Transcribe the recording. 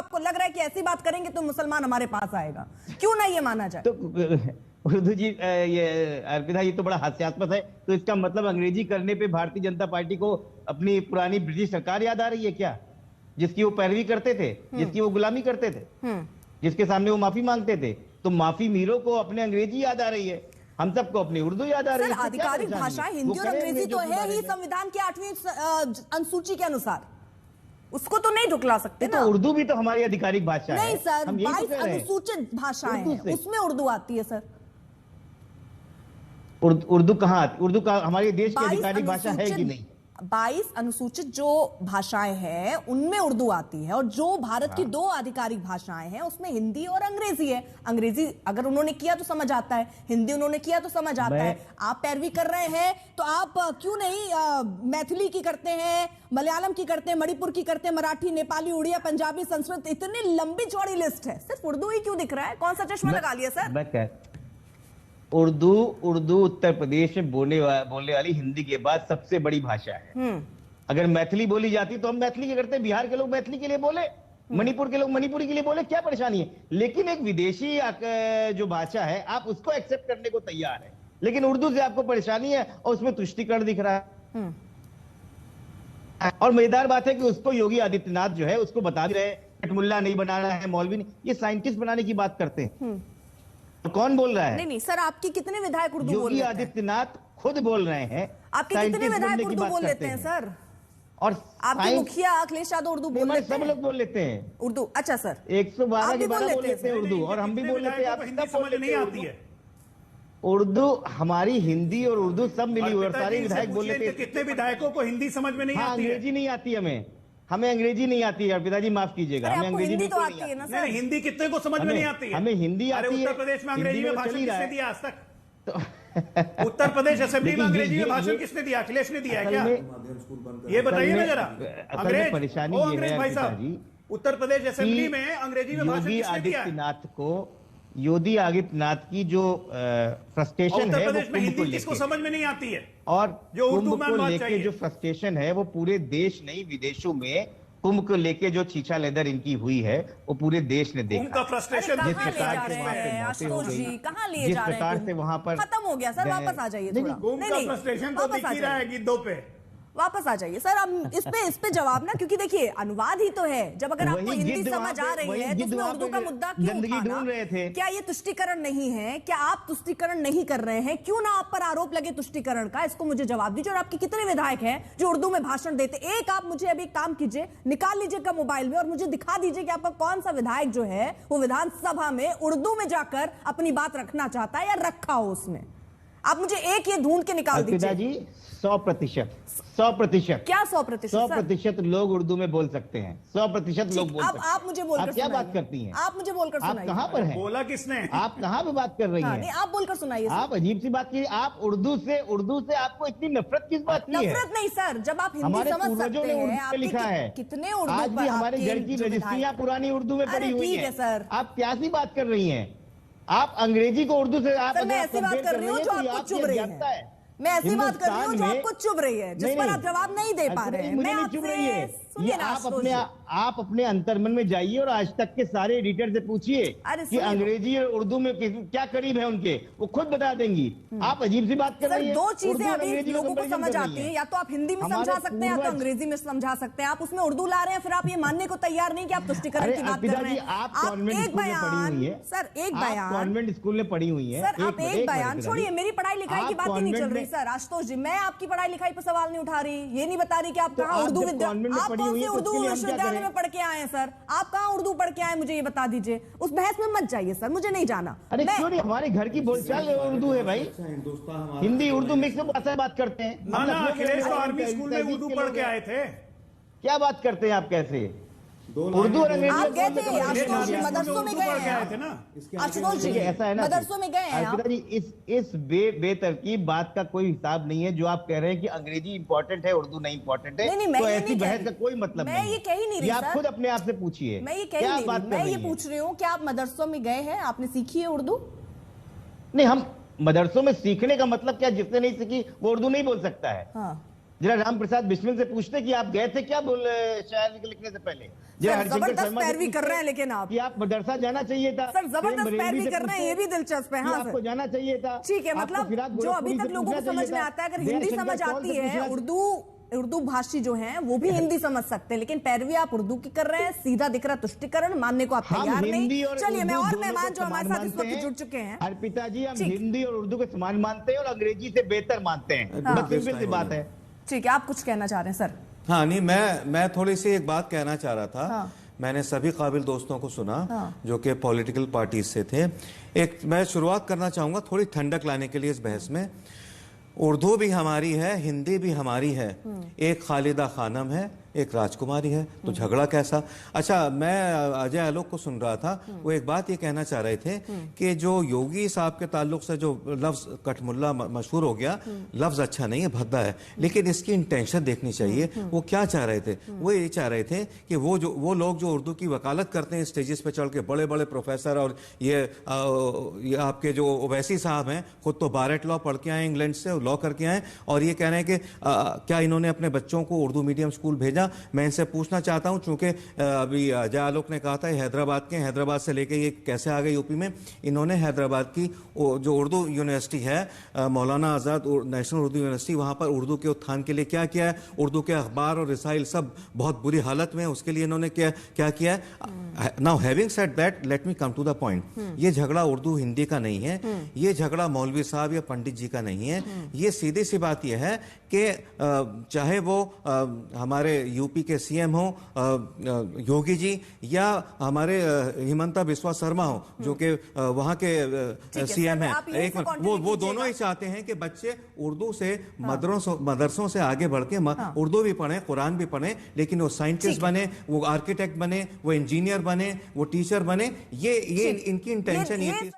आपको लग रहा है कि ऐसी बात करेंगे तो मुसलमान हमारे पास आएगा, क्यों ना ये माना जाए? तो उर्दू जी, ये अर्पिता, ये तो बड़ा हास्यास्पद है। तो इसका मतलब अंग्रेजी करने पे भारतीय जनता पार्टी को अपनी पुरानी ब्रिटिश सरकार याद आ रही है क्या, जिसकी वो पैरवी करते थे, जिसकी वो गुलामी करते थे, जिसके सामने वो माफी मांगते थे? तो माफी मीरों को अपने अंग्रेजी याद आ रही है, हम सबको अपनी उर्दू याद आ रही है। आधिकारिक भाषा हिंदी और अंग्रेजी तो है ही संविधान की 8वीं अनुसूची के अनुसार, उसको तो नहीं ढुकला सकते ना। तो उर्दू भी तो हमारी आधिकारिक भाषा है। नहीं सर, 22 अनुसूचित भाषाएं हैं, उसमें उर्दू आती है सर। उर्दू कहाँ आती? उर्दू का हमारे देश की आधिकारिक भाषा है कि नहीं? 22 अनुसूचित जो भाषाएं हैं उनमें उर्दू आती है, और जो भारत की 2 आधिकारिक भाषाएं हैं उसमें हिंदी और अंग्रेजी है। अंग्रेजी अगर उन्होंने किया तो समझ आता है, हिंदी उन्होंने किया तो समझ आता है। आप पैरवी कर रहे हैं तो आप क्यों नहीं मैथिली की करते हैं, मलयालम की करते हैं, मणिपुर की करते हैं, मराठी, नेपाली, उड़िया, पंजाबी, संस्कृत, इतनी लंबी चौड़ी लिस्ट है, सिर्फ उर्दू ही क्यों दिख रहा है? कौन सा चश्मा लगा लिया सर? उर्दू उत्तर प्रदेश में बोलने वाली हिंदी के बाद सबसे बड़ी भाषा है। अगर मैथिली बोली जाती तो हम मैथिली के करते, बिहार के लोग मैथिली के लिए बोले, मणिपुर के लोग मणिपुरी के लिए बोले, क्या परेशानी है? लेकिन एक विदेशी जो भाषा है आप उसको एक्सेप्ट करने को तैयार है, लेकिन उर्दू से आपको परेशानी है और उसमें तुष्टीकरण दिख रहा है। और मजेदार बात है कि उसको योगी आदित्यनाथ जो है उसको बता भी रहे, कटमुल्ला नहीं बनाना है, मौलवी नहीं, ये साइंटिस्ट बनाने की बात करते हैं। तो कौन बोल रहा है? नहीं सर, आपकी कितने विधायक उर्दू बोल रहे हैं? योगी आदित्यनाथ खुद बोल रहे हैं। आपके कितने विधायक उर्दू बोल लेते हैं सर? और आपके मुखिया अखिलेश यादव उर्दू बोल लेते हैं? सब लोग बोल लेते हैं उर्दू। अच्छा सर, 112 के 12 बोल लेते हैं उर्दू, और हम भी बोल लेते हैं। आप हिंदी समझ नहीं आती है? उर्दू हमारी हिंदी और उर्दू सब मिली हुई, और सारे विधायक बोल लेते हैं। कितने विधायकों को हिंदी समझ में नहीं आती है? अंग्रेजी नहीं आती हमें अंग्रेजी नहीं आती है पिताजी, माफ कीजिएगा, हमें अंग्रेजी तो आती है ना सर? हिंदी कितने को समझ में नहीं आती है? हमें हिंदी आती है। उत्तर प्रदेश में अंग्रेजी में भाषण किसने दिया आज तक? तो उत्तर प्रदेश असेंबली में अंग्रेजी में भाषण किसने दिया? अखिलेश ने दिया है क्या? ये बताइए ना जरा। अंग्रेज परेशानी भाई साहब, उत्तर प्रदेश असेंबली में अंग्रेजी में भाषण किसने दिया? योगी आदित्यनाथ की जो फ्रस्ट्रेशन है, उत्तर प्रदेश में हिंदी किसको समझ में नहीं आती है? और जो उर्दू कुंभ को लेके जो फ्रस्ट्रेशन है वो पूरे देश नहीं विदेशों में कुंभ को लेके जो छीछा लेदर इनकी हुई है वो पूरे देश ने देखा। उनका फ्रस्ट्रेशन जिस प्रकार से वहां पे मौतें हो गई, जिस प्रकार से वहां पर खत्म हो गया सर, वापस आ जाइए थोड़ा। उनका फ्रस्ट्रेशन तो दिख ही रहा है गिद्धों पे। वापस आ जाइए सर, अब इस पे जवाब ना, क्योंकि देखिए अनुवाद ही तो है। जब अगर आपको हिंदी समझ आ रही है तो उसमें उर्दू का मुद्दा क्यों उठाना? क्या ये तुष्टीकरण नहीं है? क्या आप तुष्टीकरण नहीं कर रहे हैं? क्यों ना आप पर आरोप लगे तुष्टीकरण का? इसको मुझे जवाब दीजिए। और आपके कितने विधायक हैं जो उर्दू में भाषण देते? एक आप मुझे अभी काम कीजिए, निकाल लीजिएगा मोबाइल में और मुझे दिखा दीजिए कि आपका कौन सा विधायक जो है वो विधानसभा में उर्दू में जाकर अपनी बात रखना चाहता है या रखा हो उसमें। आप मुझे एक ये ढूंढ के निकाल दीजिए। 100%। क्या 100%? 100% लोग उर्दू में बोल सकते हैं। 100% लोग बोल सकते हैं। आप मुझे बोलकर क्या बात करती हैं? आप मुझे बोलकर सुनाइए। आप कहाँ पर हैं? बोला किसने? आप कहाँ पे बात कर रही हैं? नहीं, आप बोलकर सुनाइए। आप अजीब सी बात की। आप उर्दू से आपको इतनी नफरत किस बात की है? नफरत नहीं सर, जब आप हिंदी समझ सकते हैं। आपने लिखा है कितने उर्दू आज भी हमारे घर की रजिस्ट्रियां पुरानी उर्दू में पड़ी हुई है सर। आप क्या सी बात कर रही हैं? आप अंग्रेजी को उर्दू से आप मैं ऐसी बात कर रही हूँ जो आपको चुभ रही है। मैं ऐसी बात कर रही हूँ जो आपको चुभ रही है, जिस पर आप जवाब नहीं दे पा रहे हैं। मुझे नहीं चुभ रही है। ये आप अपने अंतर्मन में जाइए और आज तक के सारे एडिटर से पूछिए कि अंग्रेजी और उर्दू में क्या करीब है उनके, वो खुद बता देंगी। आप अजीब सी बात कर रही हैं। दो चीजें अभी लोगों को समझ आती है, या तो आप हिंदी में समझा सकते हैं या तो अंग्रेजी में समझा सकते हैं। आप उसमें उर्दू ला रहे हैं, फिर आप ये मानने को तैयार नहीं कि आप तुष्टीकरण की बात कर रहे हैं। आप एक बयान सर, एक बयान कॉन्वेंट स्कूल में पढ़ी हुई है सर, आप एक बयान छोड़िए, मेरी पढ़ाई लिखाई की बात ही नहीं चल रही सर। आशुतोष जी, मैं आपकी पढ़ाई लिखाई पर सवाल नहीं उठा रही, ये नहीं बता रही कि आप कहाँ उर्दू विश्वविद्यालय में पढ़ के आए हैं सर। आप कहाँ उर्दू पढ़ के आए, मुझे ये बता दीजिए। उस बहस में मत जाइए सर, मुझे नहीं जाना। अरे क्यों नहीं, हमारे घर की बोलचाल उर्दू है भाई, हिंदी उर्दू मिक्स में भाषा बात करते हैं। अखिलेश तो आर्मी स्कूल में उर्दू पढ़ के आए थे। क्या बात करते हैं आप? कैसे उर्दू और अंग्रेजी? आप गए थे आशुतोष जी, मदरसों में गए हैं ना आशुतोष जी? ऐसा है ना, मदरसों में गए हैं आप? इस बेतरकीब बात का कोई हिसाब नहीं है जो आप कह रहे हैं कि अंग्रेजी इंपॉर्टेंट है उर्दू नहीं इंपॉर्टेंट है। तो ऐसी बहस का कोई मतलब नहीं। मैं ये कह ही नहीं रही, आप खुद अपने आप से पूछिए। मैं ये कह ही नहीं रही, मैं ये पूछ रही हूँ कि आप मदरसों में गए हैं, आपने सीखी है उर्दू? नहीं, हम मदरसों में सीखने का मतलब क्या, जिसने नहीं सीखी वो उर्दू नहीं बोल सकता है। जरा राम प्रसाद बिस्मिल से पूछते कि आप गए थे क्या बोल शायरी लिखने से पहले। जरा हरिशंकर जबरदस्त शर्मा से पैरवी कर पूछते रहे हैं लेकिन आप कि आप मदरसा जाना चाहिए था। सर, जबरदस्त बरेलवी पैरवी से कर रहे हैं, पूछते ये भी दिलचस्प है। कि हाँ आपको सर, जाना चाहिए था। ठीक है। आपको मतलब फिराक जो अभी गोरखपुरी तक से लोगों को पूछना समझ चाहिए में था। आता है, अगर दया हिंदी शंकर समझ कौल आती से है, पूछना- उर्दू भाषी जो हैं वो भी हिंदी समझ सकते हैं, लेकिन पैरवी आप उर्दू की कर रहे हैं। सीधा दिख रहा तुष्टिकरण मानने को आप हम तैयार हिंदी नहीं। और चलिए, मैं उर्दू और दोनों मेहमान को जो हमारे समान साथ इस मानते वक्त हैं। जुड़ चुके हैं। अर्पिता जी, हम ठीक। हिंदी और उर्दू को समान मानते हैं और अंग्रेजी से बेहतर मानते हैं। बस सिंपल सी बात है। ठीक है, आप कुछ कहना चाह रहे हैं सर? हाँ, नहीं, मैं थोड़ी सी एक बात कहना चाह रहा था। हाँ। मैंने सभी काबिल दोस्तों को सुना, हाँ। जो कि पॉलिटिकल पार्टीज से थे। मैं शुरुआत करना चाहूँगा थोड़ी ठंडक लाने के लिए इस बहस में। उर्दू भी हमारी है, हिंदी भी हमारी है। एक खालिदा खानम है, एक राजकुमारी है, तो झगड़ा कैसा? अच्छा, मैं अजय आलोक को सुन रहा था, वो एक बात ये कहना चाह रहे थे कि जो योगी साहब के ताल्लुक से जो लफ्ज कठमुल्ला मशहूर हो गया, लफ्ज अच्छा नहीं है, भद्दा है, लेकिन इसकी इंटेंशन देखनी चाहिए। वो क्या चाह रहे थे? वो ये चाह रहे थे कि वो लोग जो उर्दू की वकालत करते हैं स्टेजेस पे चढ़ के, बड़े बड़े प्रोफेसर, और ये आपके जो ओवैसी साहब हैं, खुद तो बारेट लॉ पढ़ के आए, इंग्लैंड से लॉ करके आए, और ये कह रहे हैं कि क्या इन्होंने अपने बच्चों को उर्दू मीडियम स्कूल भेजा? मैं इनसे पूछना चाहता हूं, चूंकि अभी अजय आलोक ने कहा था हैदराबाद के, हैदराबाद से लेके ये कैसे आ गए यूपी में। इन्होंने हैदराबाद की जो उर्दू यूनिवर्सिटी है, मौलाना आज़ाद नेशनल उर्दू यूनिवर्सिटी, वहां पर उर्दू के उत्थान के लिए क्या किया है? उर्दू के अखबार और रसाइल सब बहुत बुरी हालत में है, उसके लिए इन्होंने क्या किया है? Now having said that, let me come to the point. ये झगड़ा उर्दू हिंदी का नहीं है, ये झगड़ा मौलवी साहब या पंडित जी का नहीं है। ये सीधी सी बात यह है कि चाहे वो हमारे यूपी के सीएम हो योगी जी, या हमारे हिमंता बिस्वा शर्मा हो जो कि वहां के सीएम हैं, एक वो दोनों ही चाहते हैं कि बच्चे उर्दू से मदरसों से आगे बढ़ के उर्दू भी पढ़ें, कुरान भी पढ़ें, लेकिन वो साइंटिस्ट बने, वो आर्किटेक्ट बने, वो इंजीनियर बने, वो टीचर बने। ये इनकी इंटेंशन ये थी।